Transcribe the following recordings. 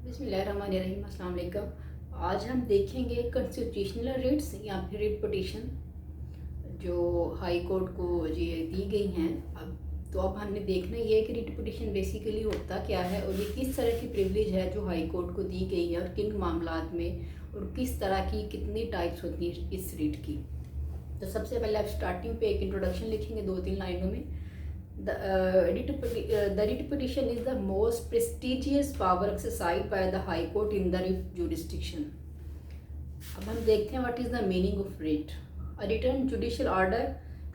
बिस्मिल्लाहिर्रहमानिर्रहीम। अस्सलाम वालेकुम। आज हम देखेंगे कॉन्स्टिट्यूशनल रिट्स या फिर रिट पिटीशन जो हाई कोर्ट को ये दी गई हैं। अब हमने देखना ये है कि रिट पिटीशन बेसिकली होता क्या है और ये किस तरह की प्रिविलेज है जो हाई कोर्ट को दी गई है और किन मामलात में, और किस तरह की कितनी टाइप्स होती हैं इस रिट की। तो सबसे पहले आप स्टार्टिंग पे एक इंट्रोडक्शन लिखेंगे 2-3 लाइनों में। The writ petition is the most prestigious power exercised by the High Court in the writ jurisdiction. अब हम देखते हैं what is the meaning of writ. A written judicial order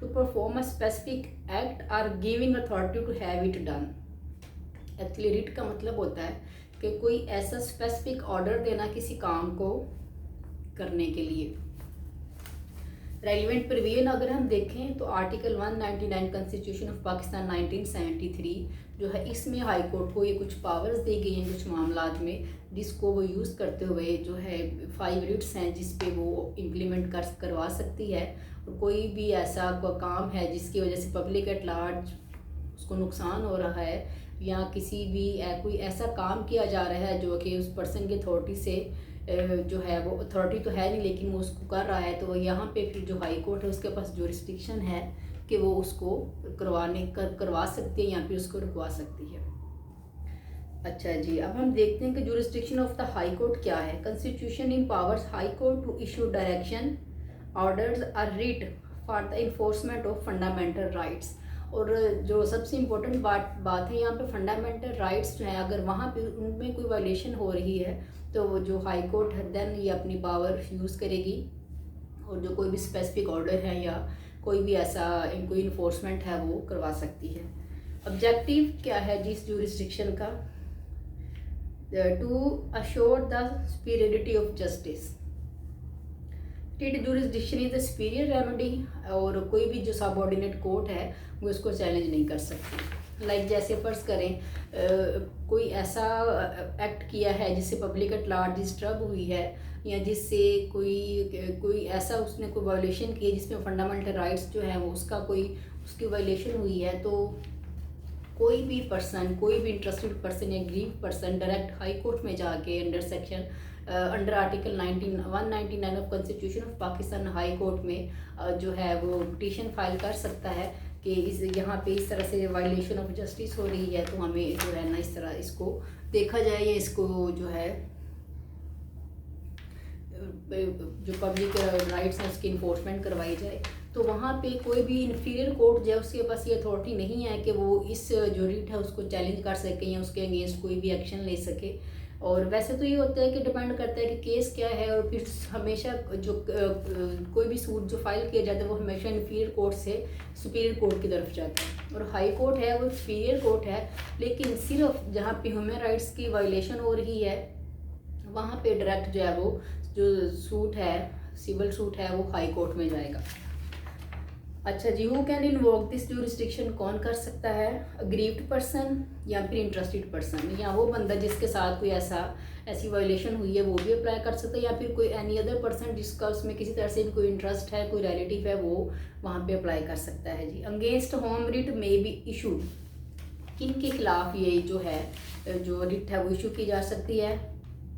to perform a specific act or giving authority to have it done. Actually writ का मतलब होता है कि कोई ऐसा स्पेसिफिक ऑर्डर देना किसी काम को करने के लिए। रेलिवेंट प्रोविजन अगर हम देखें तो आर्टिकल 199 कॉन्स्टिट्यूशन ऑफ पाकिस्तान 1973 जो है, इसमें हाई कोर्ट को ये कुछ पावर्स दी गई हैं कुछ मामलात में, जिसको वो यूज़ करते हुए जो है 5 रिट्स हैं जिस पे वो इम्प्लीमेंट करवा सकती है। और कोई भी ऐसा काम है जिसकी वजह से पब्लिक एट लार्ज उसको नुकसान हो रहा है, या किसी भी कोई ऐसा काम किया जा रहा है जो कि उस पर्सन की अथॉरिटी से जो है, वो अथॉरिटी तो है नहीं लेकिन वो उसको कर रहा है, तो यहाँ पे फिर जो हाई कोर्ट है उसके पास जुरिस्डिक्शन है कि वो उसको करवा सकती है या फिर उसको रुकवा सकती है। अच्छा जी, अब हम देखते हैं कि jurisdiction of the high court क्या है। Constitution empowers high court to issue direction orders or writ for the enforcement of fundamental rights. और जो सबसे इम्पोर्टेंट बात है यहाँ पे, फंडामेंटल राइट्स जो हैं अगर वहाँ पे उनमें कोई वायलेशन हो रही है तो जो हाई कोर्ट है देन ये अपनी पावर यूज़ करेगी और जो कोई भी स्पेसिफिक ऑर्डर है या कोई भी ऐसा कोई इन्फोर्समेंट है वो करवा सकती है। ऑब्जेक्टिव क्या है जिस जुरिस्डिक्शन का? To assure the superiority of justice. Jurisdiction is the superior remedy, और कोई भी जो सबऑर्डिनेट कोर्ट है वो इसको चैलेंज नहीं कर सकती। लाइक जैसे फर्ज करें कोई ऐसा एक्ट किया है जिससे पब्लिक एट लार्ज डिस्टर्ब हुई है, या जिससे कोई ऐसा उसने कोई वायलेशन की है जिसमें फंडामेंटल राइट्स जो है वो उसकी वायलेशन हुई है, तो कोई भी पर्सन, कोई भी इंटरेस्टेड पर्सन या aggrieved person direct high court में जाके under article 199 of constitution of Pakistan high court में जो है वो पिटीशन फाइल कर सकता है कि यहाँ पे इस तरह से वायलेशन ऑफ जस्टिस हो रही है, तो हमें जो है ना इस तरह इसको देखा जाए या इसको जो है जो पब्लिक राइट्स हैं उसकी इन्फोर्समेंट करवाई जाए। तो वहाँ पे कोई भी इन्फीरियर कोर्ट जो है उसके पास ये अथॉरिटी नहीं है कि वो इस जो रिट है उसको चैलेंज कर सके या उसके अगेंस्ट कोई भी एक्शन ले सके। और वैसे तो ये होता है कि डिपेंड करता है कि केस क्या है, और फिर हमेशा जो कोई भी सूट जो फाइल किया जाता है वो हमेशा इन्फीरियर कोर्ट से सुपीरियर कोर्ट की तरफ जाता है, और हाई कोर्ट है वो सुपीरियर कोर्ट है, लेकिन सिर्फ जहाँ पे ह्यूमन राइट्स की वायलेशन हो रही है वहाँ पे डायरेक्ट जो है वो जो सूट है, सिविल सूट है, वो हाई कोर्ट में जाएगा। अच्छा जी, who can invoke this jurisdiction, कौन कर सकता है? अग्रीव्ड पर्सन या फिर इंटरेस्टेड पर्सन, या वो बंदा जिसके साथ कोई ऐसी वायलेशन हुई है वो भी अप्लाई कर सकता है, या फिर कोई एनी अदर पर्सन जिसका उसमें किसी तरह से भी कोई इंटरेस्ट है, कोई रिलेटिव है, वो वहाँ पे अप्लाई कर सकता है जी। Against whom writ may be issued, किन के खिलाफ ये जो है जो रिट है वो इशू की जा सकती है?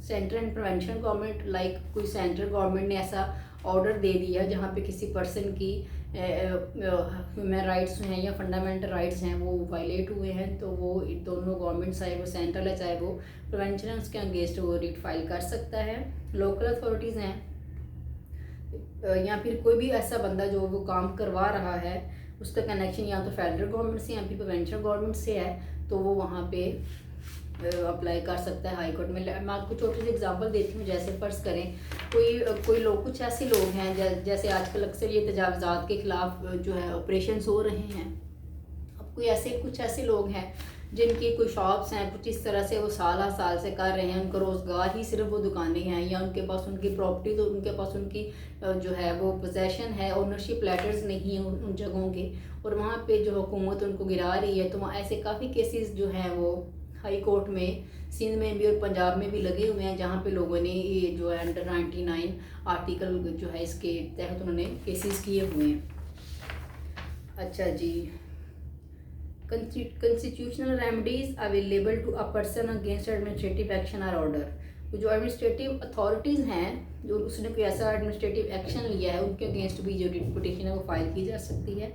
Central and provincial government, like कोई सेंट्रल गवर्नमेंट ने ऐसा ऑर्डर दे दिया जहाँ पे किसी पर्सन की ह्यूमन राइट्स हैं या फंडामेंटल राइट्स हैं वो वायलेट हुए हैं, तो वो दोनों गवर्नमेंट, चाहे वो सेंट्रल है चाहे वो प्रोविंशियल है, उसके अगेंस्ट वो रिट फाइल कर सकता है। लोकल अथॉरिटीज़ हैं या फिर कोई भी ऐसा बंदा जो वो काम करवा रहा है उसका कनेक्शन या तो फेडरल गवर्नमेंट से या फिर प्रोविंशियल गवर्नमेंट से है, तो वो वहाँ पे अप्लाई कर सकता है हाई कोर्ट में। मैं आपको छोटी सी एग्जांपल देती हूँ। जैसे फ़र्ज़ करें कोई लोग, कुछ ऐसे लोग हैं जैसे आजकल अक्सर ये तजावज़ात के ख़िलाफ़ जो है ऑपरेशंस हो रहे हैं। अब कुछ ऐसे लोग हैं जिनकी कोई शॉप्स हैं, कुछ इस तरह से वो साल से कर रहे हैं, उनका रोज़गार ही सिर्फ वो दुकानें हैं, या उनके पास उनकी प्रॉपर्टी, तो उनके पास उनकी जो है वो पोजेशन है, ओनरशिप लेटर्स नहीं हैं उन जगहों के, और वहाँ पे जो हुकूमत उनको गिरा रही है। तो वहाँ ऐसे काफ़ी केसेस जो हैं वो हाई कोर्ट में सिंध में भी और पंजाब में भी लगे हुए हैं, जहाँ पे लोगों ने ये जो है अंडर 99 आर्टिकल जो है इसके तहत उन्होंने केसेस किए हुए हैं। अच्छा जी, constitutional remedies available to a person against administrative action or order। तो जो एडमिनिस्ट्रेटिव अथॉरिटीज़ हैं, जो उसने कोई ऐसा एडमिनिस्ट्रेटिव एक्शन लिया है, उनके अगेंस्ट भी जो रिट पिटीशन है वो फाइल की जा सकती है।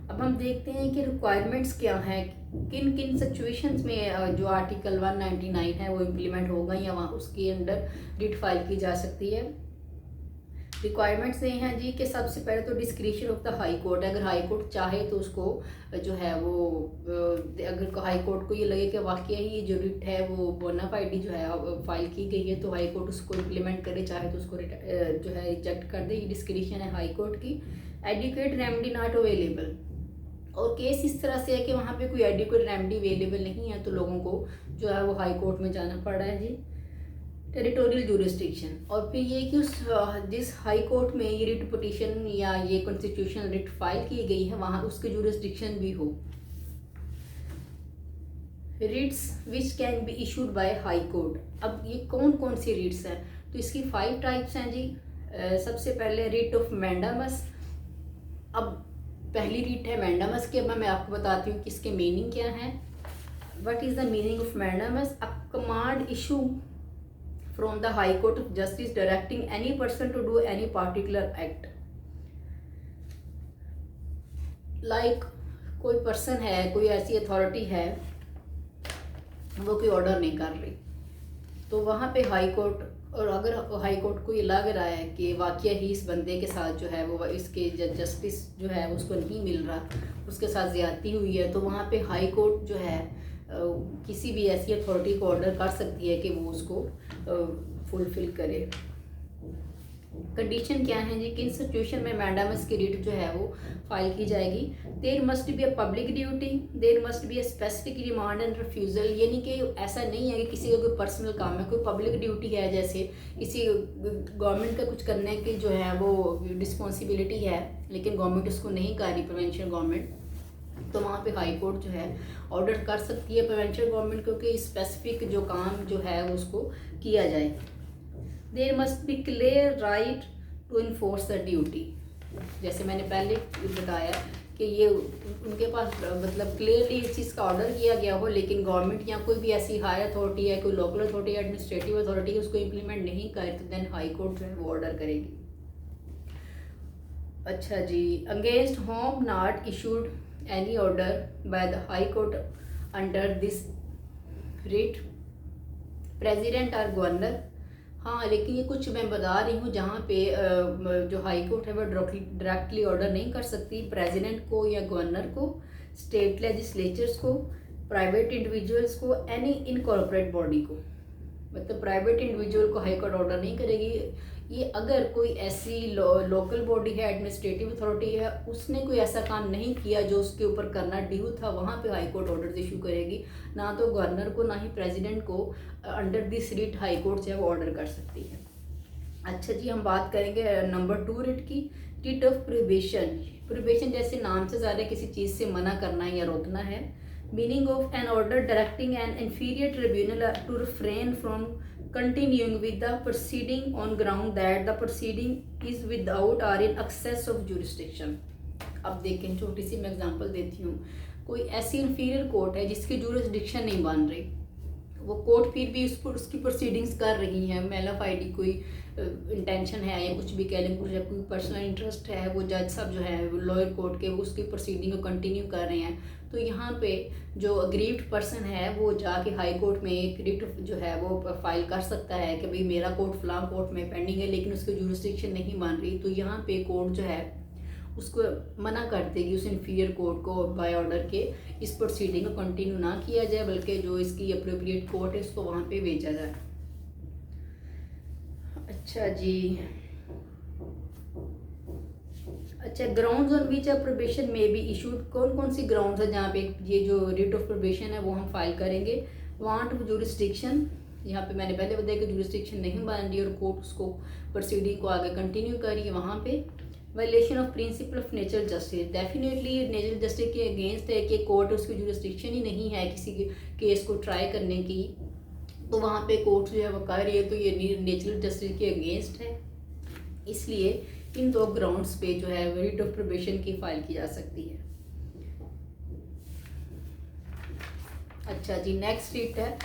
अब हम देखते हैं कि रिक्वायरमेंट्स क्या हैं, किन किन सिचुएशंस में जो आर्टिकल 199 है वो इम्प्लीमेंट होगा या वहाँ उसके अंदर रिट फाइल की जा सकती है। रिक्वायरमेंट्स ये हैं जी कि सबसे पहले तो discretion of the high court. अगर हाई कोर्ट चाहे तो उसको जो है वो अगर हाई कोर्ट को ये लगे कि वाकई ये जो रिट है वो बोनाफाइड जो है फाइल की गई है, तो हाई कोर्ट उसको इम्प्लीमेंट करे, चाहे तो उसको जो है रिजेक्ट कर दे। ये डिस्क्रिशन है हाई कोर्ट की। एडिक्वेट रेमेडी नॉट अवेलेबल, और केस इस तरह से है कि वहाँ पे कोई एडिक्वेट रेमेडी अवेलेबल नहीं है, तो लोगों को जो है वो हाई कोर्ट में जाना पड़ रहा है जी। टेरिटोरियल जुरिस्डिक्शन, और फिर ये कि उस जिस हाई कोर्ट में ये रिट पिटीशन या ये कॉन्स्टिट्यूशनल रिट फाइल की गई है वहाँ उसके जुरिस्डिक्शन भी हो। Writs which can be issued by high court. अब ये कौन कौन सी रिट्स हैं, तो इसकी 5 टाइप्स हैं जी। सबसे पहले रिट ऑफ मैंडामस। अब पहली रिट है मैंडामस की। अब मैं आपको बताती हूँ कि इसके मीनिंग क्या है। What is the meaning of mandamus? A command issue from the High Court of Justice directing any person to do any particular act। like कोई पर्सन है, कोई ऐसी अथॉरिटी है, वो कोई ऑर्डर नहीं कर रही, तो वहाँ पे हाई कोर्ट, और अगर हाई कोर्ट को ये लग रहा है कि वाकई ही इस बंदे के साथ जो है वो इसके जस्टिस जो है उसको नहीं मिल रहा, उसके साथ ज़्यादती हुई है, तो वहाँ पे हाई कोर्ट जो है किसी भी ऐसी अथॉरिटी को ऑर्डर कर सकती है कि वो उसको फुलफिल करे। कंडीशन क्या है जी, किन सिचुएशन में मैंडामस की रिट जो है वो फाइल की जाएगी? There must be a public duty, there must be a specific demand and refusal. यानी कि ऐसा नहीं है कि किसी का कोई पर्सनल काम है, कोई पब्लिक ड्यूटी है, जैसे किसी गवर्नमेंट का कुछ करने की जो है वो रिस्पॉन्सिबिलिटी है, लेकिन गवर्नमेंट उसको नहीं कर रही, प्रोविंशियल गवर्नमेंट, तो वहाँ पे हाई कोर्ट जो है ऑर्डर कर सकती है प्रोविंशियल गवर्नमेंट को कि स्पेसिफिक जो काम जो है उसको किया जाए। There must be clear right to enforce the duty. जैसे मैंने पहले बताया कि ये उनके पास मतलब क्लियरली इस चीज़ का ऑर्डर किया गया हो, लेकिन गवर्नमेंट या कोई भी ऐसी हायर अथॉरिटी है, कोई लोकल अथॉरिटी या एडमिनिस्ट्रेटिव अथॉरिटी उसको इम्प्लीमेंट नहीं करे, तो देन हाई कोर्ट जो है वो ऑर्डर करेगी। अच्छा जी, against whom not issued any order by the high court under this writ president or governor। हाँ, लेकिन ये कुछ मैं बता रही हूँ जहाँ पे जो हाई कोर्ट है वो डायरेक्टली ऑर्डर नहीं कर सकती प्रेसिडेंट को या गवर्नर को, स्टेट लेजिस्लेचर्स को, प्राइवेट इंडिविजुअल्स को, एनी इनकॉर्पोरेट बॉडी को। मतलब प्राइवेट इंडिविजुअल को हाई कोर्ट ऑर्डर नहीं करेगी। ये अगर कोई ऐसी लोकल बॉडी है, एडमिनिस्ट्रेटिव अथॉरिटी है, उसने कोई ऐसा काम नहीं किया जो उसके ऊपर करना ड्यू था, वहाँ पे हाई कोर्ट ऑर्डर इशू करेगी। ना तो गवर्नर को ना ही प्रेसिडेंट को under this writ high court जो है वो ऑर्डर कर सकती है। अच्छा जी, हम बात करेंगे नंबर 2 रिट की, रिट ऑफ प्रोहिबिशन। प्रोहिबिशन जैसे नाम से ज़्यादा किसी चीज़ से मना करना या रोकना है। Meaning of an order directing an inferior tribunal to refrain from continuing with the proceeding on ground that the proceeding is without or in excess of jurisdiction। अब देखें, छोटी सी मैं एग्जांपल देती हूँ। कोई ऐसी इंफीरियर कोर्ट है जिसकी जुरिस्डिक्शन नहीं बन रही, वो कोर्ट फिर भी उसकी प्रोसीडिंग्स कर रही हैं, मेलाफाइडी कोई इंटेंशन है या कुछ भी कह लें, कुछ कोई पर्सनल इंटरेस्ट है, वो जज साहब जो है वो लोअर कोर्ट के उसकी प्रोसीडिंग को कंटिन्यू कर रहे हैं, तो यहाँ पे जो अग्रीव्ड पर्सन है वो जाके हाई कोर्ट में एक रिट जो है वो फाइल कर सकता है कि भाई मेरा कोर्ट फलां कोर्ट में पेंडिंग है, लेकिन उसकी जुरिस्डिक्शन नहीं बन रही, तो यहाँ पे कोर्ट जो है उसको मना कर देगी उस इन्फीरियर कोर्ट को बाय ऑर्डर के इस प्रोसीडिंग को कंटिन्यू ना किया जाए, बल्कि जो इसकी अप्रोप्रिएट कोर्ट है उसको वहाँ पे भेजा जाए। अच्छा जी, अच्छा, grounds on which a probation में बी इशूड। कौन कौन सी ग्राउंड्स है जहाँ पे ये जो रिट ऑफ प्रोबेशन है वो हम फाइल करेंगे। वांट ऑफ जुरिस्डिक्शन, यहाँ पे मैंने पहले बताया कि जुरिस्डिक्शन नहीं बन रही और कोर्ट उसको प्रोसीडिंग को आगे कंटिन्यू करिए वहाँ पे। Violation of principle of natural justice, definitely natural justice के अगेंस्ट है कि कोर्ट उसकी जुरिस्डिक्शन ही नहीं है किसी केस को ट्राई करने की, तो वहाँ पे कोर्ट जो है वो कर रही है, तो ये नेचुरल जस्टिस के अगेंस्ट है। इसलिए इन 2 ग्राउंड्स पे जो है रिट ऑफ प्रोबेशन की फाइल की जा सकती है। अच्छा जी, नेक्स्ट रिट है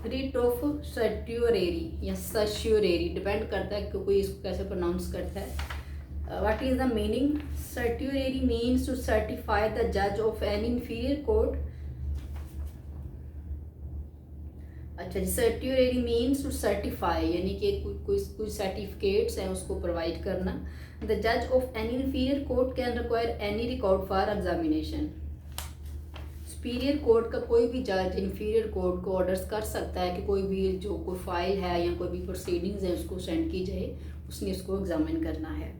रिट ऑफ सर्ट्यूरेरी या सर्ट्यूरेरी, डिपेंड करता है कि कोई इसको कैसे प्रोनाउंस करता है। What is the meaning? Certiorari means to certify the जज ऑफ एन इंफीरियर कोर्ट। अच्छा जी, सर्ट्यूरेरी मीन्स टू सर्टिफाई, यानी कि कोई सर्टिफिकेट्स हैं उसको प्रोवाइड करना। द जज of an inferior court can require any record for examination. Superior court का कोई भी जज इंफीरियर कोर्ट को ऑर्डर्स कर सकता है कि कोई भी जो कोई फाइल है या कोई भी प्रोसीडिंग्स है उसको सेंड की जाए, उसने उसको एग्जामिन करना है।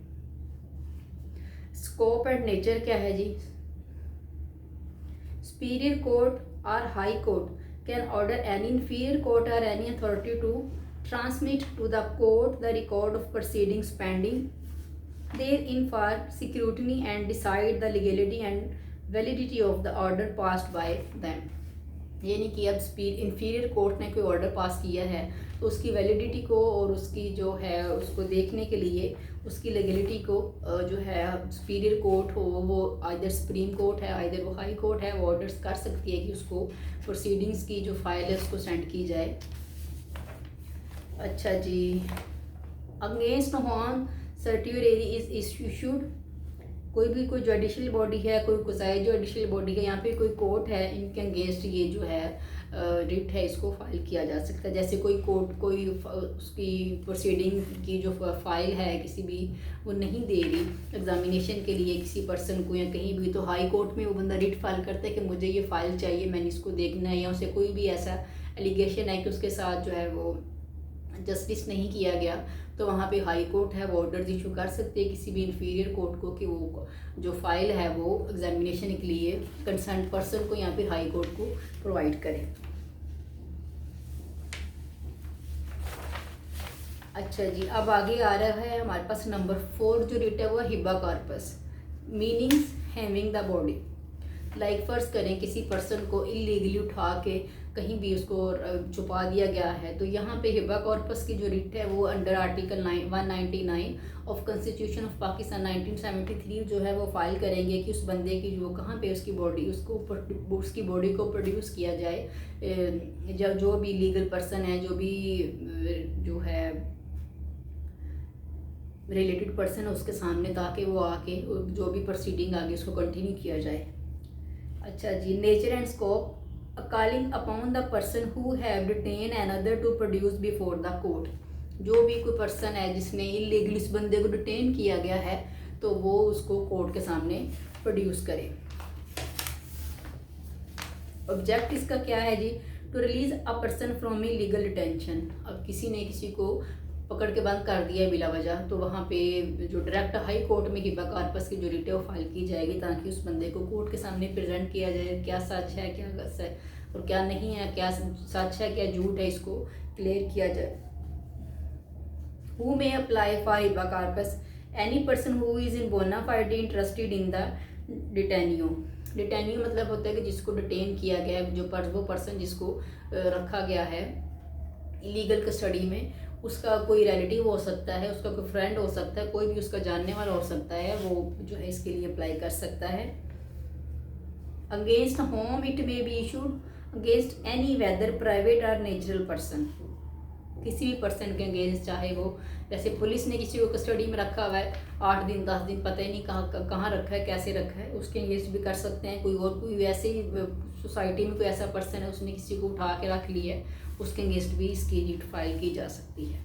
स्कोप एंड नेचर क्या है जी? सुपीरियर कोर्ट और high court can order any inferior court or any authority to transmit to the court the record of proceedings pending therein for scrutiny and decide the legality and validity of the order passed by them। यानी कि अब inferior court ने कोई order pass किया है तो उसकी validity को और उसकी जो है उसको देखने के लिए उसकी लीगलिटी को जो है सुपीरियर कोर्ट हो, वो आइदर सुप्रीम कोर्ट है आइदर वो हाई कोर्ट है, वो ऑर्डर्स कर सकती है कि उसको प्रोसीडिंग्स की जो फाइल है उसको सेंड की जाए। अच्छा जी, अगेंस्ट हॉन सर्ट्यूरेरी इज इशूड, कोई जुडिशल बॉडी है, कोई कुसाई जुडिशल बॉडी है, यहाँ पे कोई कोर्ट है, इनके अगेंस्ट ये जो है रिट है इसको फाइल किया जा सकता है। जैसे कोई कोर्ट कोई उसकी प्रोसीडिंग की जो फाइल है किसी भी वो नहीं दे रही एग्जामिनेशन के लिए किसी पर्सन को या कहीं भी, तो हाई कोर्ट में वो बंदा रिट फाइल करता है कि मुझे ये फ़ाइल चाहिए, मैंने इसको देखना है, या उसे कोई भी ऐसा एलिगेशन है कि उसके साथ जो है वो जस्टिस नहीं किया गया, तो वहाँ पे हाई कोर्ट है वो ऑर्डर इशू कर सकती है किसी भी इंफीरियर कोर्ट को कि वो जो फाइल है वो एग्जामिनेशन के लिए कंसर्न पर्सन को यहाँ पे हाई कोर्ट को प्रोवाइड करे। अच्छा जी, अब आगे आ रहा है हमारे पास नंबर 4 जो रिट है वो Hiba corpus, meanings having the body. Like फर्ज करें किसी पर्सन को इलीगली उठा के कहीं भी उसको छुपा दिया गया है, तो यहाँ पे हिबा कॉर्पस की जो रिट है वो under article 199 of constitution of Pakistan 1973 जो है वो फाइल करेंगे कि उस बंदे की जो कहाँ पे उसकी बॉडी उसकी बॉडी को प्रोड्यूस किया जाए, जब जो भी लीगल पर्सन है, जो भी जो है रिलेटेड पर्सन है उसके सामने, ताकि वो आके जो भी प्रोसीडिंग आगे उसको कंटिन्यू किया जाए। अच्छा जी, nature and scope, calling upon the person who have detained another to produce before the court। जो भी कोई पर्सन है जिसने इलीगली इस बंदे को डिटेन किया गया है तो वो उसको कोर्ट के सामने प्रोड्यूस करे। ऑब्जेक्ट इसका क्या है जी? To release a person from illegal detention. अब किसी ने किसी को पकड़ के बंद कर दिया बिला वजह, तो वहाँ पे जो डायरेक्ट हाई कोर्ट में हिबा कॉर्पस की जो रिट है वो फाइल की जाएगी ताकि उस बंदे को कोर्ट के सामने प्रेजेंट किया जाए, क्या सच है क्या गलत है और क्या नहीं है, क्या सच है क्या झूठ है, इसको क्लियर किया जाए। Who may apply for Hiba corpus? Any person who is in बोना फाइड इंटरेस्टेड इन द डिटेनियो। डिटेनियो मतलब होता है कि जिसको डिटेन किया गया है, जो वो पर्सन जिसको रखा गया है इलीगल कस्टडी में, उसका कोई रिलेटिव हो सकता है, उसका कोई फ्रेंड हो सकता है, कोई भी उसका जानने वाला हो सकता है, वो जो है इसके लिए अप्लाई कर सकता है। Against whom it may be issued against any whether private और नेचुरल पर्सन। किसी भी पर्सन के अगेंस्ट, चाहे वो जैसे पुलिस ने किसी को कस्टडी में रखा हुआ है 8 दिन 10 दिन, पता ही नहीं कहाँ रखा है कैसे रखा है, उसके अगेंस्ट भी कर सकते हैं। कोई वैसे ही सोसाइटी में कोई ऐसा पर्सन है उसने किसी को उठा के रख लिया है, उसके अगेंस्ट भी इसकी रिट फाइल की जा सकती है।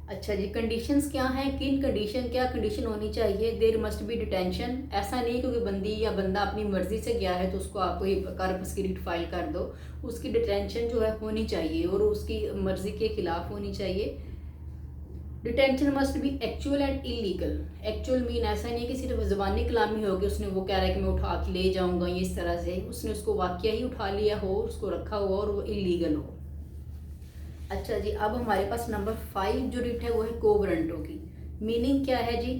अच्छा जी, कंडीशंस क्या हैं? किन कंडीशन क्या कंडीशन होनी चाहिए? There must be detention. ऐसा नहीं क्योंकि बंदी या बंदा अपनी मर्जी से गया है तो उसको आपको कॉर्पस की रिट फाइल कर दो। उसकी डिटेंशन जो है होनी चाहिए और उसकी मर्जी के खिलाफ होनी चाहिए। Detention must be actual and illegal. Actual mean ऐसा नहीं है कि सिर्फ ज़बानी कलामी हो कि उसने वो कह रहा है कि मैं उठा के ले जाऊंगा, ये इस तरह से उसने उसको वाकया ही उठा लिया हो, उसको रखा हुआ और वो इलीगल हो। अच्छा जी, अब हमारे पास नंबर 5 जो रिट है वो है को वारंटो की। मीनिंग क्या है जी?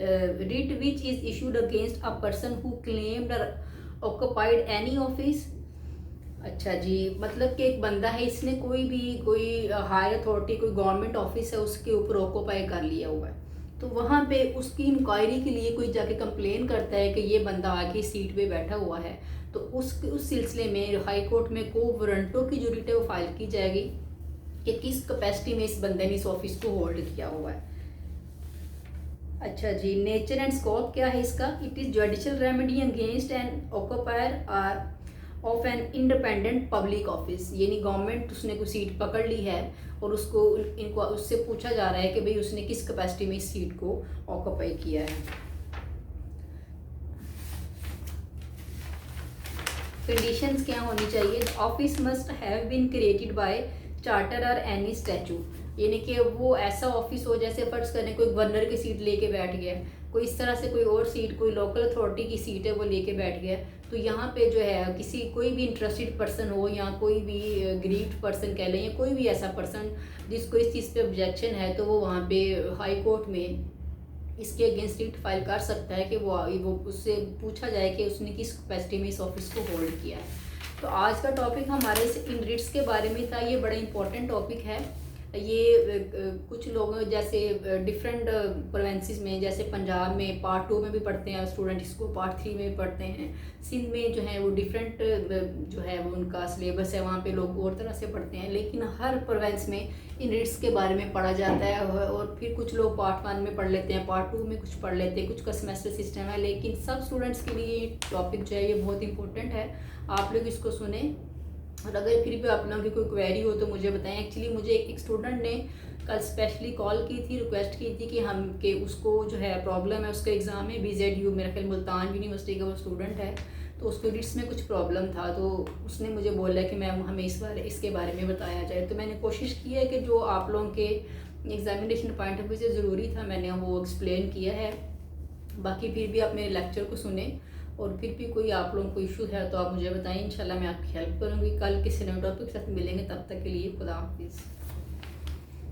Writ which is issued against a person who claimed occupied any office. अच्छा जी, मतलब कि एक बंदा है, इसने कोई हायर अथॉरिटी कोई गवर्नमेंट ऑफिस है उसके ऊपर ऑक्यूपाई कर लिया हुआ है, तो वहाँ पे उसकी इंक्वायरी के लिए कोई जाके कंप्लेन करता है कि ये बंदा आके सीट पे बैठा हुआ है, तो उस सिलसिले में हाई कोर्ट में को वारंटों की जो रिट है वो फाइल की जाएगी कि किस कैपेसिटी में इस बंदे ने इस ऑफिस को होल्ड किया हुआ है। अच्छा जी, नेचर एंड स्कोप क्या है इसका? It is judicial remedy against an occupier of an independent public office, यानी गवर्नमेंट उसने कोई सीट पकड़ ली है और उसको इनको उससे पूछा जा रहा है कि भाई उसने किस कैपेसिटी में इस सीट को ऑक्यूपाई किया है। कंडीशंस क्या होनी चाहिए? Office must have been created by charter और एनी स्टैचू, यानी कि वो ऐसा ऑफिस हो जैसे फर्ज करें कोई गवर्नर की सीट लेके बैठ गया, कोई इस तरह से कोई और सीट कोई लोकल अथॉरिटी की सीट है वो लेके बैठ गया, तो यहाँ पे जो है किसी कोई भी इंटरेस्टेड पर्सन हो या कोई भी ग्रीव्ड पर्सन कह लें या कोई भी ऐसा पर्सन जिसको इस चीज़ पे ऑब्जेक्शन है, तो वो वहाँ पे हाई कोर्ट में इसके अगेंस्ट रिट फाइल कर सकता है कि वो उससे पूछा जाए कि उसने किस कैपेसिटी में इस ऑफिस को होल्ड किया है। तो आज का टॉपिक हमारे इन रिट्स के बारे में था। ये बड़ा इंपॉर्टेंट टॉपिक है। ये कुछ लोग जैसे डिफरेंट प्रोविंसेस में, जैसे पंजाब में पार्ट 2 में भी पढ़ते हैं स्टूडेंट, इसको पार्ट 3 में भी पढ़ते हैं। सिंध में जो है वो डिफरेंट जो है वो उनका सिलेबस है, वहाँ पे लोग और तरह से पढ़ते हैं, लेकिन हर प्रोविंस में इन रिट्स के बारे में पढ़ा जाता है। और फिर कुछ लोग पार्ट 1 में पढ़ लेते हैं, पार्ट 2 में कुछ पढ़ लेते हैं, कुछ का सेमेस्टर सिस्टम है, लेकिन सब स्टूडेंट्स के लिए टॉपिक जो है ये बहुत इंपॉर्टेंट है। आप लोग इसको सुने और अगर फिर भी आप लोगों की कोई क्वेरी हो तो मुझे बताएं। एक्चुअली मुझे एक स्टूडेंट ने कल स्पेशली कॉल की थी, रिक्वेस्ट की थी कि उसको जो है प्रॉब्लम है, उसका एग्ज़ाम है BZU, मेरा ख्याल मुल्तान यूनिवर्सिटी का वो स्टूडेंट है, तो उसको रिट्स में कुछ प्रॉब्लम था, तो उसने मुझे बोला कि मैम हमें इसके बारे में बताया जाए। तो मैंने कोशिश की है कि जो आप लोगों के एग्जामिनेशन पॉइंट ऑफ व्यू से ज़रूरी था मैंने वो एक्सप्लेन किया है। बाकी फिर भी आप मेरे लेक्चर को सुने और फिर भी कोई आप लोगों को इशू है तो आप मुझे बताएं, इंशाल्लाह मैं आपकी हेल्प करूँगी। कल किसी नए टॉपिक के साथ मिलेंगे, तब तक के लिए खुदा हाफिज़।